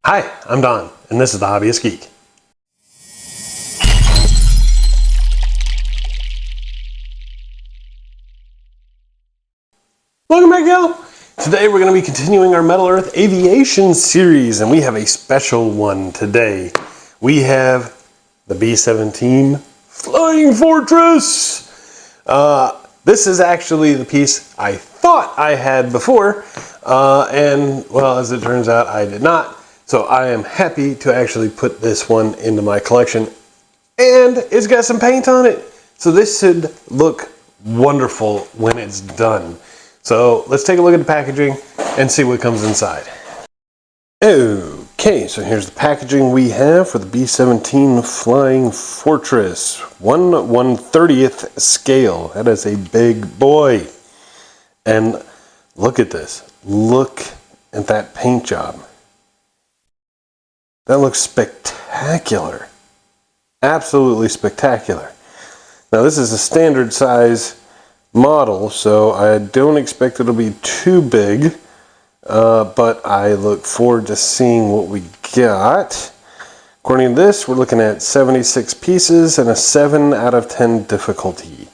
Hi, I'm Don, and this is The Hobbyist Geek. Welcome back, y'all. Today we're going to be continuing our Metal Earth Aviation series, and we have a special one today. We have the B-17 Flying Fortress. This is actually the piece I thought I had before, and well, as it turns out, I did not. So I am happy to actually put this one into my collection, and it's got some paint on it. So this should look wonderful when it's done. So let's take a look at the packaging and see what comes inside. Okay, so here's the packaging we have for the B-17 Flying Fortress. 1/130th scale. That is a big boy. And look at this. Look at that paint job. That looks spectacular. Absolutely spectacular. Now this is a standard size model, so I don't expect it'll be too big, but I look forward to seeing what we got. According to this, we're looking at 76 pieces and a 7 out of 10 difficulty.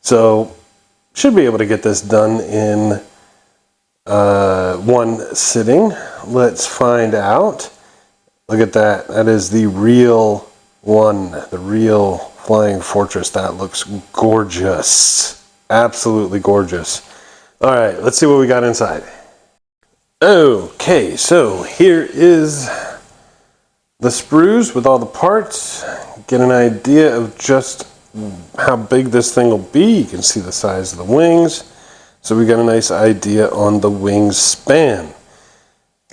So should be able to get this done in one sitting. Let's find out. Look at that. That is the real one, the real Flying Fortress. That looks gorgeous. Absolutely gorgeous. All right, let's see what we got inside. Okay, so here is the sprues with all the parts. Get an idea of just how big this thing will be. You can see the size of the wings. So we got a nice idea on the wing span.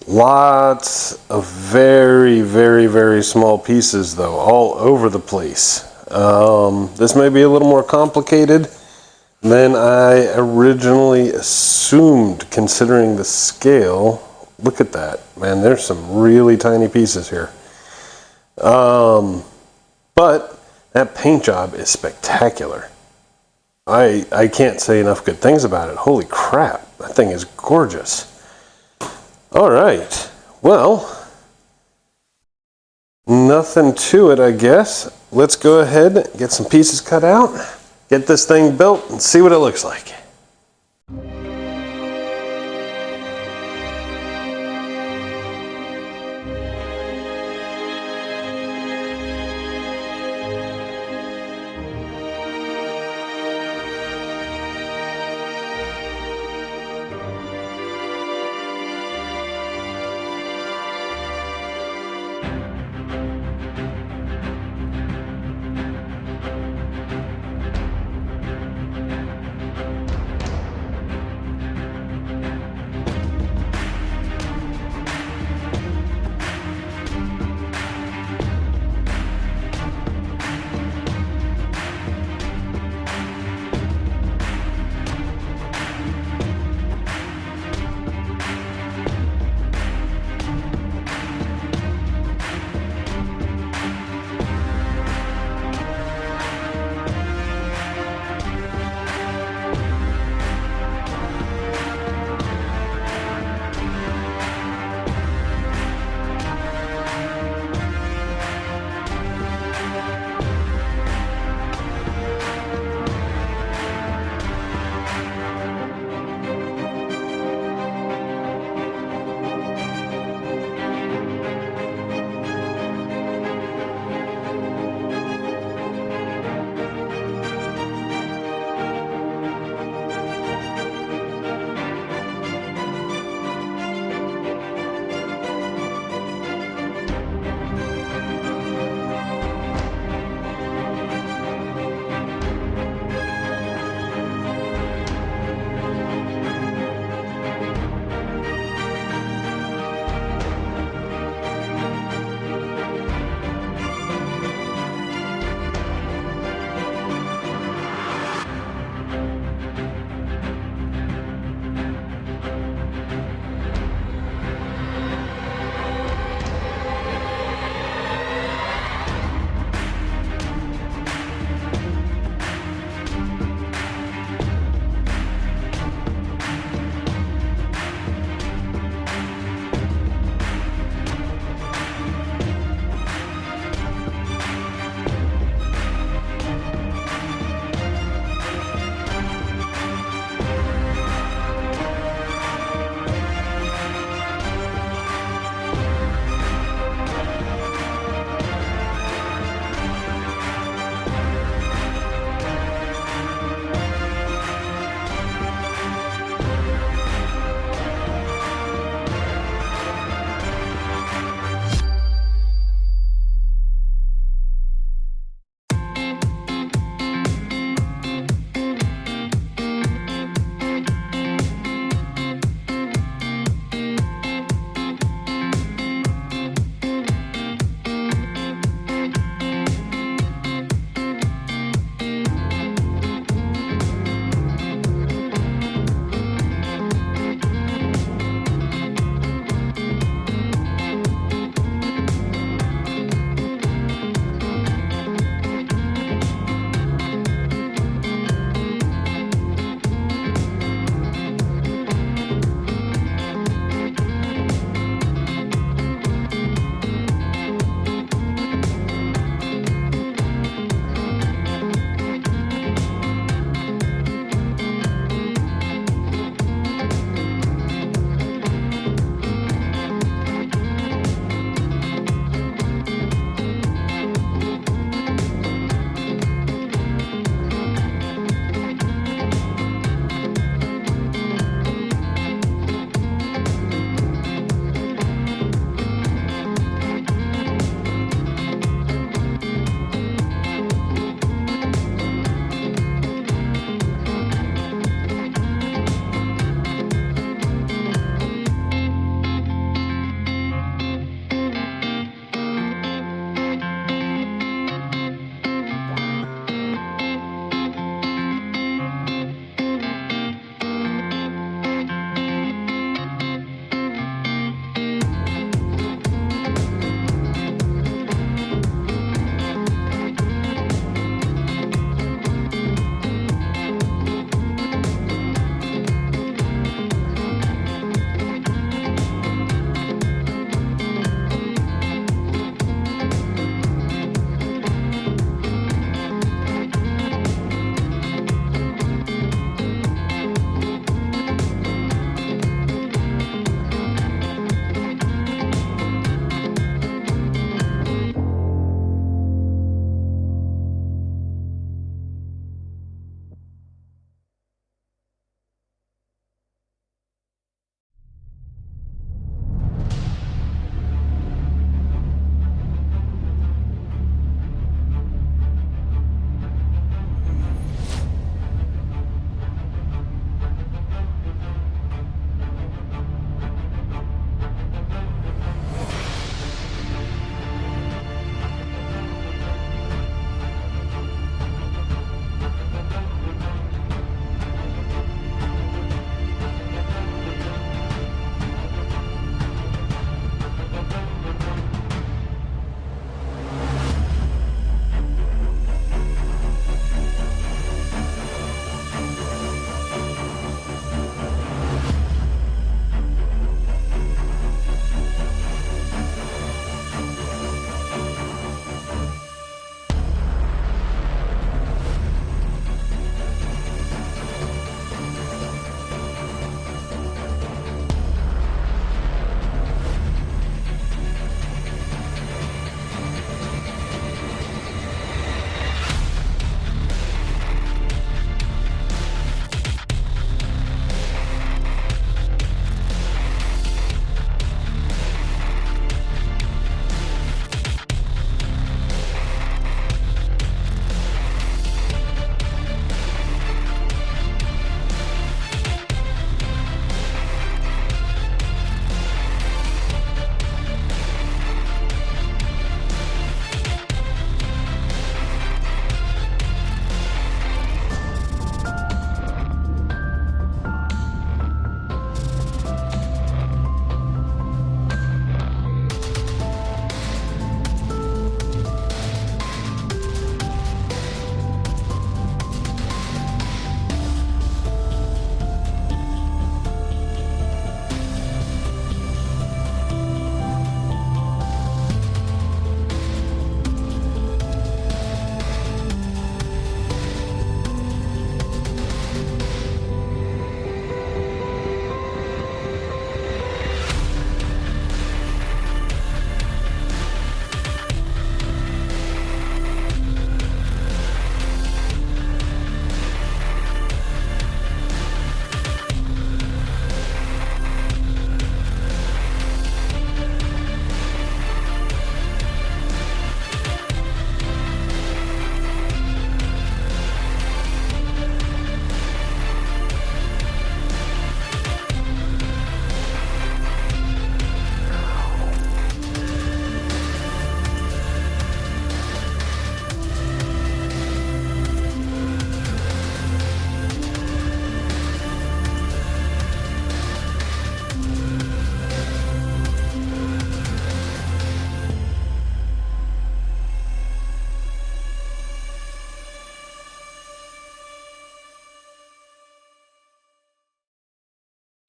Lots of very, very, very small pieces though, all over the place. This may be a little more complicated than I originally assumed, considering the scale. Look at that, man, there's some really tiny pieces here. But that paint job is spectacular. I can't say enough good things about it. Holy crap, that thing is gorgeous. All right, well, nothing to it, I guess. Let's go ahead and get some pieces cut out, get this thing built, and see what it looks like.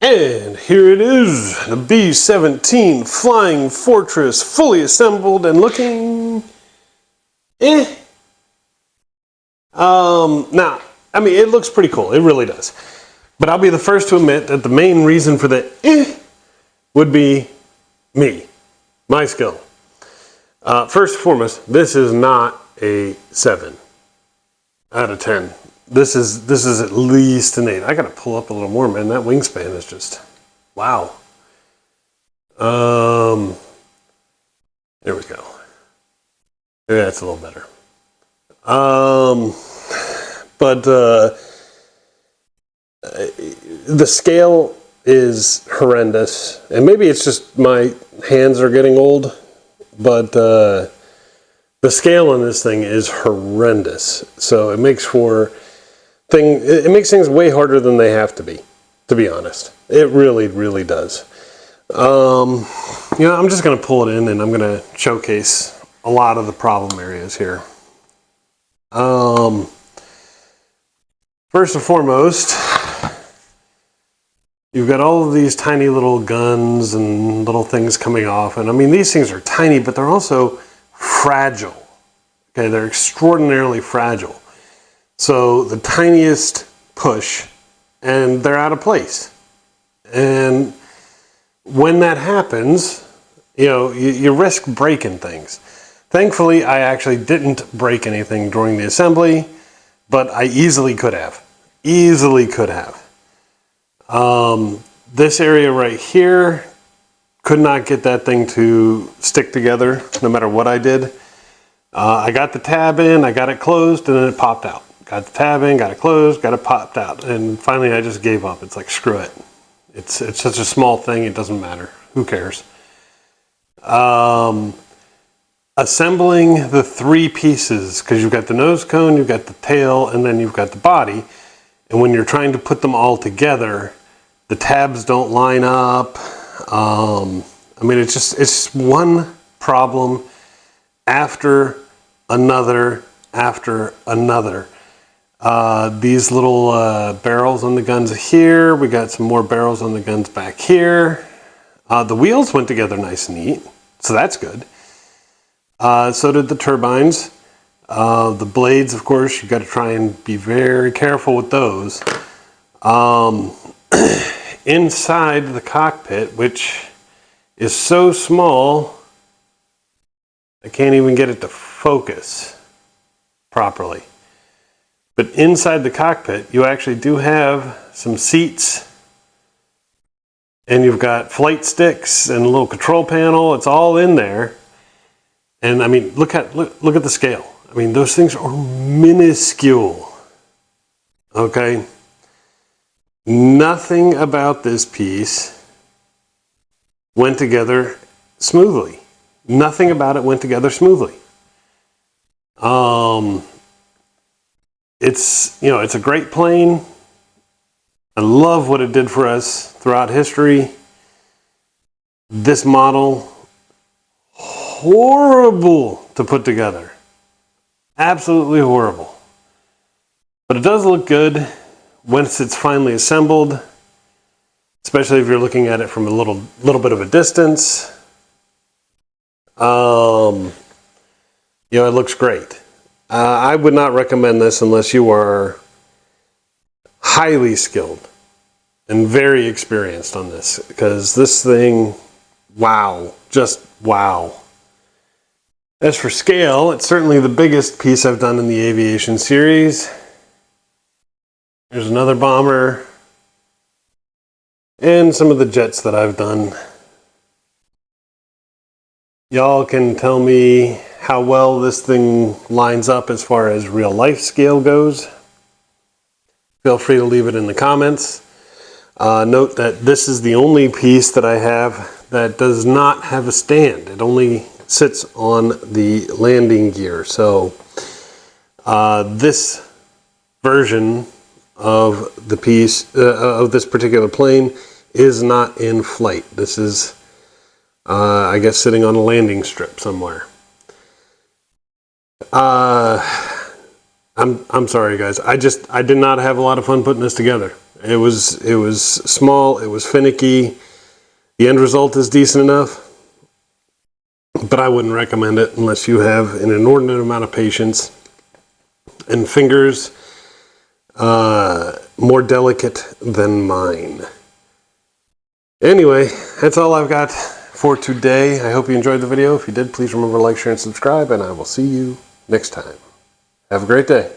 And here it is, the B-17 Flying Fortress, fully assembled and looking, Now, I mean, it looks pretty cool. It really does. But I'll be the first to admit that the main reason for the would be me, my skill. First and foremost, this is not a 7 out of 10. This is at least an 8. I gotta pull up a little more, man. That wingspan is just, wow. There we go. Maybe that's a little better. But the scale is horrendous, and maybe it's just my hands are getting old, but the scale on this thing is horrendous. So it makes things way harder than they have to be honest. It really, really does. I'm just gonna pull it in and I'm gonna showcase a lot of the problem areas here. First and foremost, you've got all of these tiny little guns and little things coming off. And I mean, these things are tiny, but they're also fragile. Okay, they're extraordinarily fragile. So the tiniest push and they're out of place. And when that happens, you risk breaking things. Thankfully, I actually didn't break anything during the assembly, but I easily could have. This area right here, could not get that thing to stick together no matter what I did. I got the tab in, I got it closed, and then it popped out. Got the tab in, got it closed, got it popped out. And finally I just gave up. It's like, screw it. It's such a small thing, it doesn't matter. Who cares? Assembling the 3 pieces, because you've got the nose cone, you've got the tail, and then you've got the body. And when you're trying to put them all together, the tabs don't line up. I mean, it's one problem after another after another. These little barrels on the guns here. We got some more barrels on the guns back here. The wheels went together nice and neat, so that's good. So did the turbines. The blades, of course, you got to try and be very careful with those. Inside the cockpit, which is so small, I can't even get it to focus properly. But inside the cockpit, you actually do have some seats, and you've got flight sticks and a little control panel. It's all in there. And I mean, look at the scale. I mean, those things are minuscule. Okay? Nothing about this piece went together smoothly. Nothing about it went together smoothly. It's a great plane. I love what it did for us throughout history. This model, horrible to put together. Absolutely horrible. But it does look good once it's finally assembled, especially if you're looking at it from a little bit of a distance. It looks great. I would not recommend this unless you are highly skilled and very experienced on this, because this thing, wow, just wow. As for scale, it's certainly the biggest piece I've done in the aviation series. There's another bomber and some of the jets that I've done. Y'all can tell me how well this thing lines up as far as real life scale goes. Feel free to leave it in the comments. Note that this is the only piece that I have that does not have a stand. It only sits on the landing gear. So this version of the piece, of this particular plane, is not in flight. This is, I guess, sitting on a landing strip somewhere. I'm sorry, guys. I did not have a lot of fun putting this together, It was small, it was finicky. The end result is decent enough, but I wouldn't recommend it unless you have an inordinate amount of patience and fingers more delicate than mine. Anyway, that's all I've got for today. I hope you enjoyed the video. If you did, please remember to like, share, and subscribe, and I will see you next time. Have a great day.